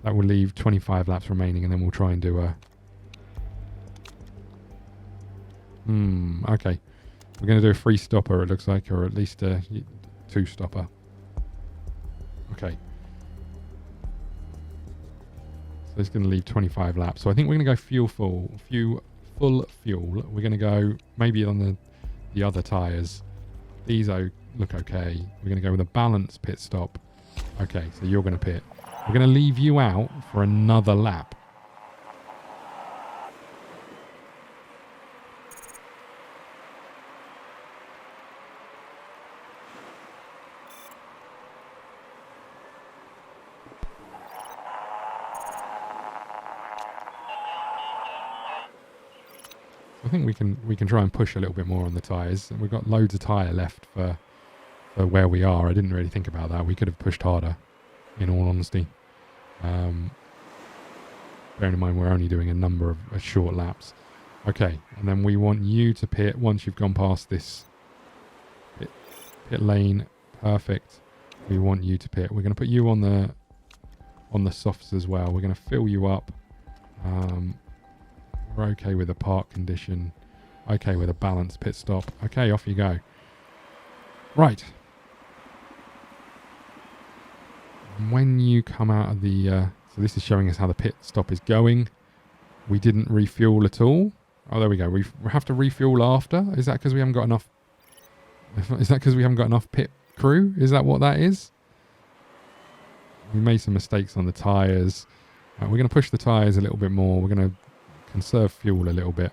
That will leave 25 laps remaining, and then we'll try and do a... okay. We're going to do a 3 stopper, it looks like, or at least a 2 stopper. Okay. So it's going to leave 25 laps. So I think we're going to go full fuel. We're going to go maybe on the other tyres. These look okay. We're going to go with a balanced pit stop. Okay, so you're going to pit. We're going to leave you out for another lap. I think we can try and push a little bit more on the tyres. We've got loads of tyre left for where we are. I didn't really think about that. We could have pushed harder, in all honesty. Bearing in mind we're only doing a number of short laps. Okay, and then we want you to pit once you've gone past this pit lane. Perfect. We want you to pit. We're going to put you on the softs as well. We're going to fill you up. We're okay with a park condition. Okay with a balanced pit stop. Okay, off you go. Right. When you come out of the... so this is showing us how the pit stop is going. We didn't refuel at all. Oh, there we go. We have to refuel after. Is that because we haven't got enough... Is that because we haven't got enough pit crew? Is that what that is? We made some mistakes on the tyres. We're going to push the tyres a little bit more. We're going to conserve fuel a little bit.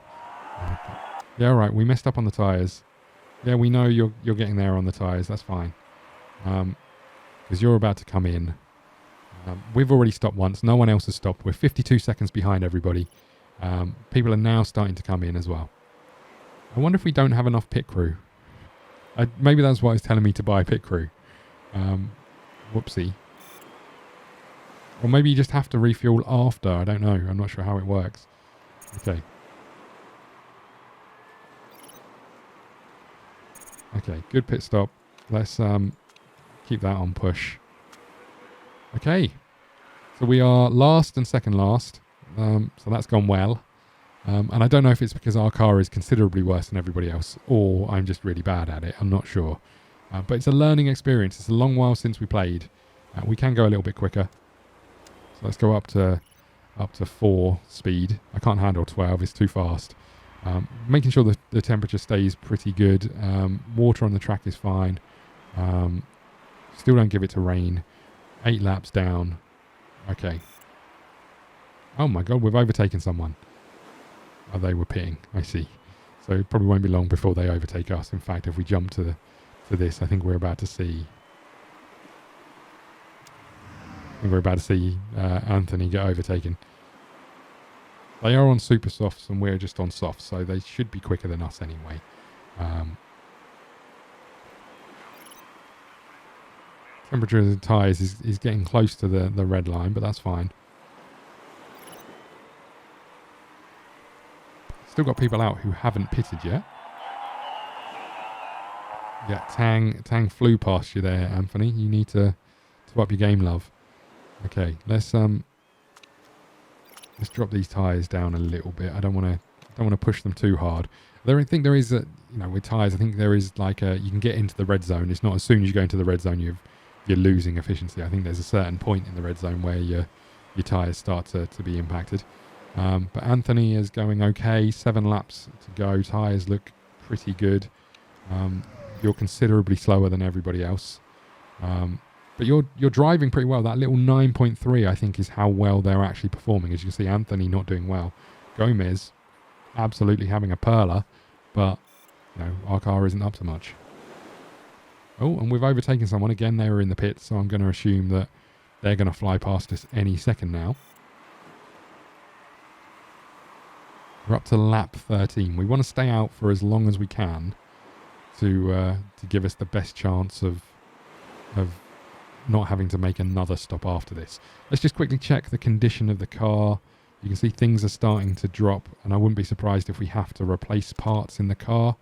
Yeah, all right. We messed up on the tyres. Yeah, we know you're getting there on the tyres. That's fine. Because you're about to come in. We've already stopped once. No one else has stopped. We're 52 seconds behind everybody. People are now starting to come in as well. I wonder if we don't have enough pit crew. Maybe that's why it's telling me to buy pit crew. Whoopsie. Or maybe you just have to refuel after. I don't know. I'm not sure how it works. Okay. Okay, good pit stop. Let's keep that on push. Okay. So we are last and second last. So that's gone well. And I don't know if it's because our car is considerably worse than everybody else, or I'm just really bad at it. I'm not sure. But it's a learning experience. It's a long while since we played. We can go a little bit quicker. So let's go up to 4 speed. I can't handle 12. It's too fast. Making sure the temperature stays pretty good. Water on the track is fine. Still don't give it to rain. 8 laps down. Okay. Oh my god, we've overtaken someone. Oh, they were pitting. I see. So it probably won't be long before they overtake us. In fact, if we jump to this, I think we're about to see... Anthony get overtaken. They are on super softs and we're just on softs, so they should be quicker than us anyway. Temperature of the tyres is getting close to the red line, but that's fine. Still got people out who haven't pitted yet. Yeah, Tang flew past you there, Anthony. You need to up your game, love. Okay, let's drop these tyres down a little bit. I don't want to push them too hard. I think there is with tyres, I think there is like you can get into the red zone. It's not as soon as you go into the red zone you're losing efficiency. I think there's a certain point in the red zone where your tyres start to be impacted. But Anthony is going okay. 7 laps to go. Tyres look pretty good. You're considerably slower than everybody else. But you're driving pretty well. That little 9.3, I think, is how well they're actually performing. As you can see, Anthony not doing well. Gomez absolutely having a perler, but our car isn't up to much. Oh, and we've overtaken someone. Again, they were in the pits, so I'm going to assume that they're going to fly past us any second now. We're up to lap 13. We want to stay out for as long as we can to give us the best chance of not having to make another stop after this. Let's just quickly check the condition of the car. You can see things are starting to drop, and I wouldn't be surprised if we have to replace parts in the car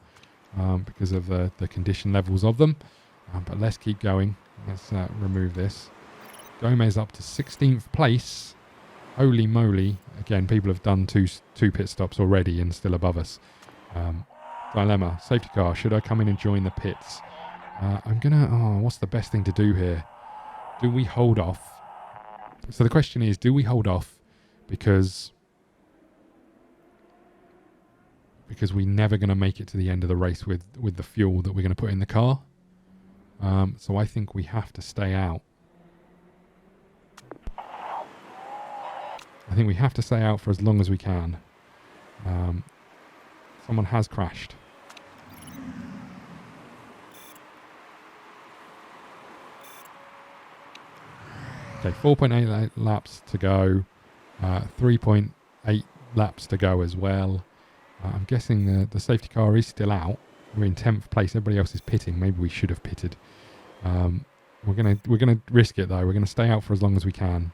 because of the condition levels of them. But let's keep going. Let's remove this. Gomez up to 16th place. Holy moly. Again, people have done two pit stops already and still above us. Dilemma. Safety car. Should I come in and join the pits? I'm going to... Oh, what's the best thing to do here? Do we hold off? So the question is, do we hold off because we're never going to make it to the end of the race with the fuel that we're going to put in the car? So I think we have to stay out. I think we have to stay out for as long as we can. Someone has crashed. Okay, 4.8 laps to go. 3.8 laps to go as well. I'm guessing the safety car is still out. We're in 10th place. Everybody else is pitting. Maybe we should have pitted. We're gonna risk it though. We're gonna stay out for as long as we can.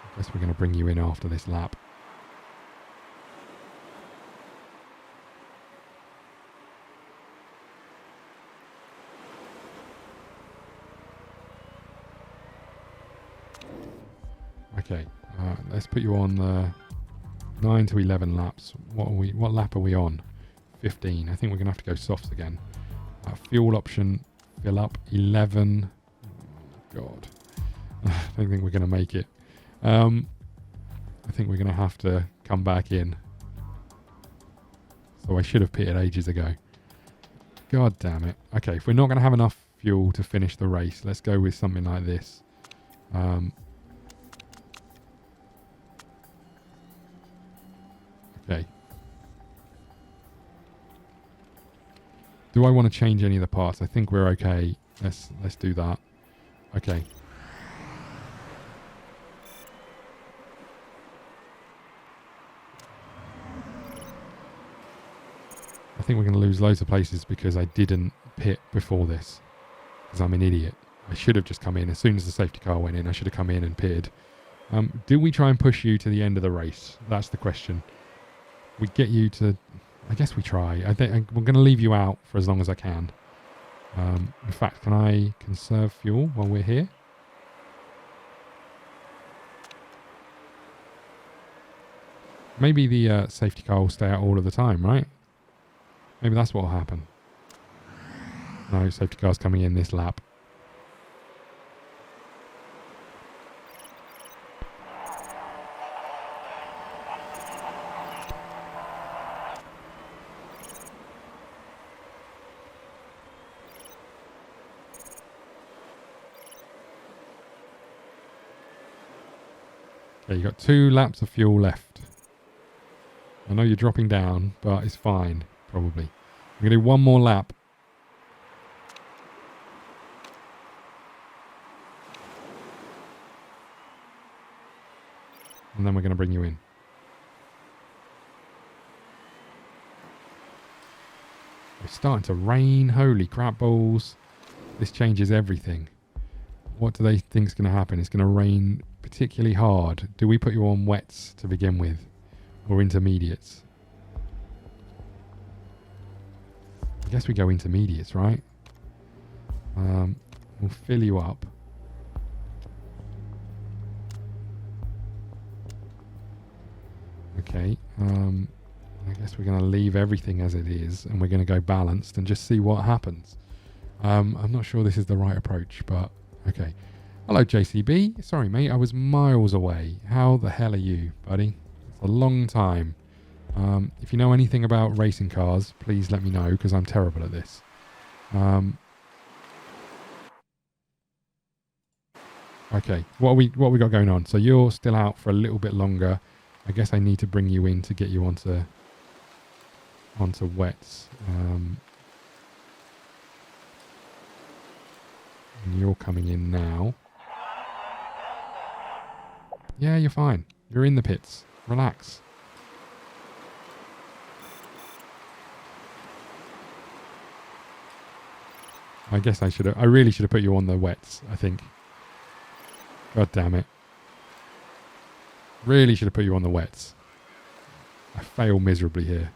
I guess we're gonna bring you in after this lap. Okay, let's put you on the 9 to 11 laps. What lap are we on? 15. I think we're gonna have to go softs again. Fuel option, fill up 11. Oh, God, I don't think we're gonna make it. I think we're gonna have to come back in. So I should have pitted ages ago. God damn it. Okay, if we're not gonna have enough fuel to finish the race, let's go with something like this. Okay. Do I want to change any of the parts? I think we're okay. Let's do that. Okay. I think we're going to lose loads of places because I didn't pit before this. Because I'm an idiot. I should have just come in. As soon as the safety car went in, I should have come in and pitted. Do we try and push you to the end of the race? That's the question. We get you to... I guess we try. I think we're going to leave you out for as long as I can. In fact, can I conserve fuel while we're here? Maybe the safety car will stay out all of the time, right? Maybe that's what will happen. No, safety car's coming in this lap. Okay, you've got 2 laps of fuel left. I know you're dropping down, but it's fine, probably. We're going to do one more lap. And then we're going to bring you in. It's starting to rain. Holy crap balls. This changes everything. What do they think is going to happen? It's going to rain particularly hard. Do we put you on wets to begin with? Or intermediates? I guess we go intermediates, right? We'll fill you up. Okay. I guess we're going to leave everything as it is and we're going to go balanced and just see what happens. I'm not sure this is the right approach, but okay. Hello, JCB. Sorry, mate. I was miles away. How the hell are you, buddy? It's a long time. If you know anything about racing cars, please let me know because I'm terrible at this. Okay, what we got going on? So you're still out for a little bit longer. I guess I need to bring you in to get you onto wets. And you're coming in now. Yeah, you're fine. You're in the pits. Relax. I guess I really should have put you on the wets, I think. God damn it. Really should have put you on the wets. I fail miserably here.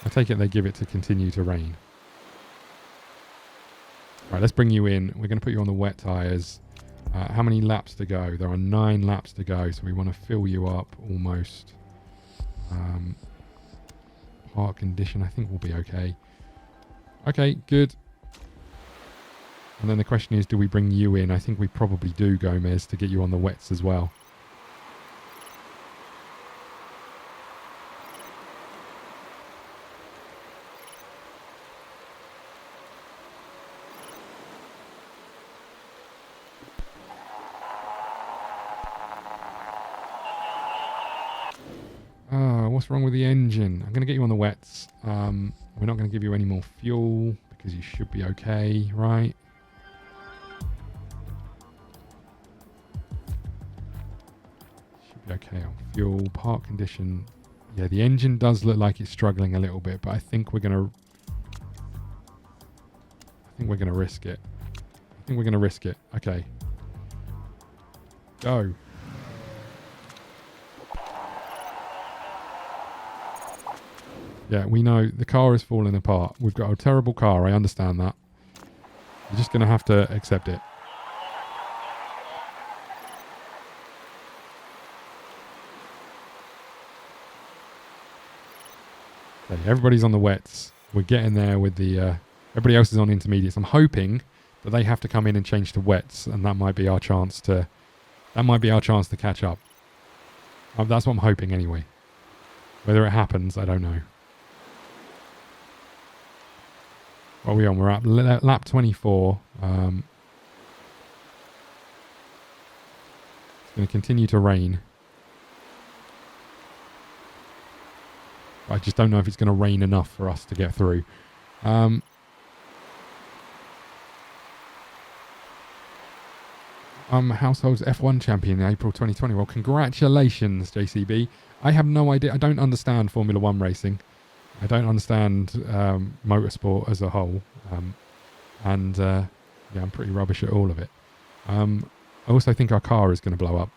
I take it they give it to continue to rain. Right, let's bring you in. We're going to put you on the wet tyres. How many laps to go? There are 9 laps to go, so we want to fill you up almost. Park condition, I think we'll be okay. Okay, good. And then the question is, do we bring you in? I think we probably do, Gomez, to get you on the wets as well. What's wrong with the engine? I'm going to get you on the wets. We're not going to give you any more fuel because you should be okay, right? Should be okay on fuel. Park condition. Yeah, the engine does look like it's struggling a little bit, but I think we're going to risk it. I think we're going to risk it. Okay. Go. Yeah, we know the car is falling apart. We've got a terrible car. I understand that. You're just going to have to accept it. Okay, everybody's on the wets. We're getting there with the... everybody else is on intermediates. I'm hoping that they have to come in and change to wets, and that might be our chance to... catch up. That's what I'm hoping anyway. Whether it happens, I don't know. What are we on? We're at lap 24. It's going to continue to rain. I just don't know if it's going to rain enough for us to get through. Households F1 champion in April 2020. Well, congratulations, JCB. I have no idea. I don't understand Formula 1 racing. I don't understand motorsport as a whole. Yeah, I'm pretty rubbish at all of it. I also think our car is going to blow up.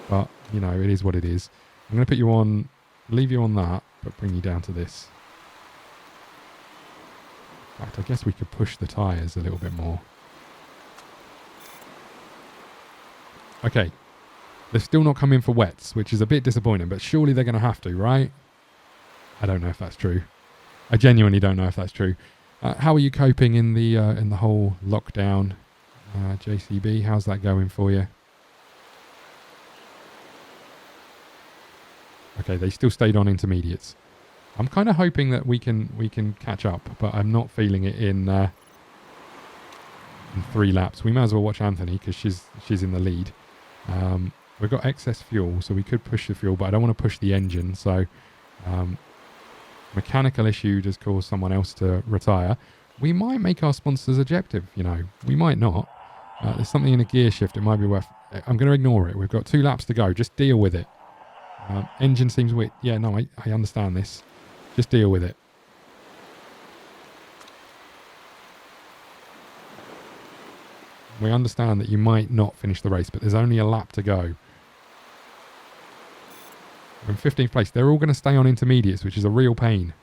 But, you know, it is what it is. I'm going to put you on, leave you on that, but bring you down to this. In fact, I guess we could push the tyres a little bit more. Okay. They've still not come in for wets, which is a bit disappointing, but surely they're going to have to, right? I don't know if that's true. I genuinely don't know if that's true. How are you coping in the whole lockdown, JCB? How's that going for you? Okay, they still stayed on intermediates. I'm kind of hoping that we can catch up, but I'm not feeling it in 3 laps. We may as well watch Anthony because she's in the lead. We've got excess fuel, so we could push the fuel, but I don't want to push the engine. So mechanical issue does cause someone else to retire. We might make our sponsor's objective, you know. We might not. There's something in a gear shift. It might be worth... I'm going to ignore it. We've got 2 laps to go. Just deal with it. Engine seems weird. Yeah, no, I understand this. Just deal with it. We understand that you might not finish the race, but there's only a lap to go. We're in 15th place. They're all going to stay on intermediates, which is a real pain.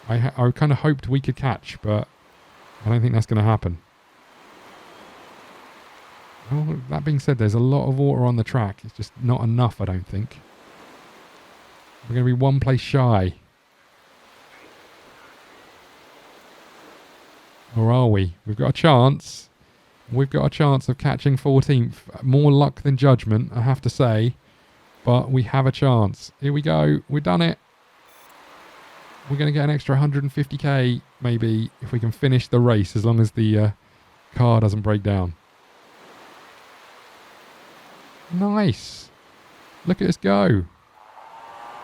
I kind of hoped we could catch, but I don't think that's going to happen. Well, that being said, there's a lot of water on the track. It's just not enough, I don't think. We're going to be 1 place shy. Or are we? We've got a chance. We've got a chance of catching 14th. More luck than judgment, I have to say. But we have a chance. Here we go. We've done it. We're going to get an extra 150k, maybe, if we can finish the race, as long as the car doesn't break down. Nice. Look at us go.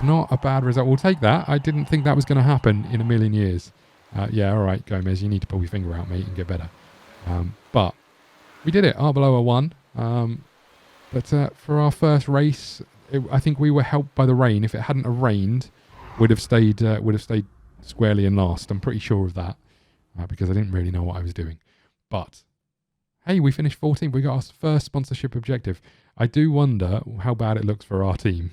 Not a bad result. We'll take that. I didn't think that was going to happen in a million years. Yeah, all right, Gomez, you need to pull your finger out, mate, and get better. But we did it. Arbeloa won. But for our first race, I think we were helped by the rain. If it hadn't have rained, would have stayed squarely in last. I'm pretty sure of that because I didn't really know what I was doing. But hey, we finished 14th. We got our first sponsorship objective. I do wonder how bad it looks for our team.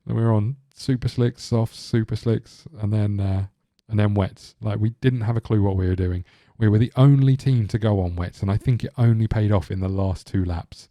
We're on super slicks, softs, super slicks, and then wets. Like, we didn't have a clue what we were doing. We were the only team to go on wets, and I think it only paid off in the last 2 laps.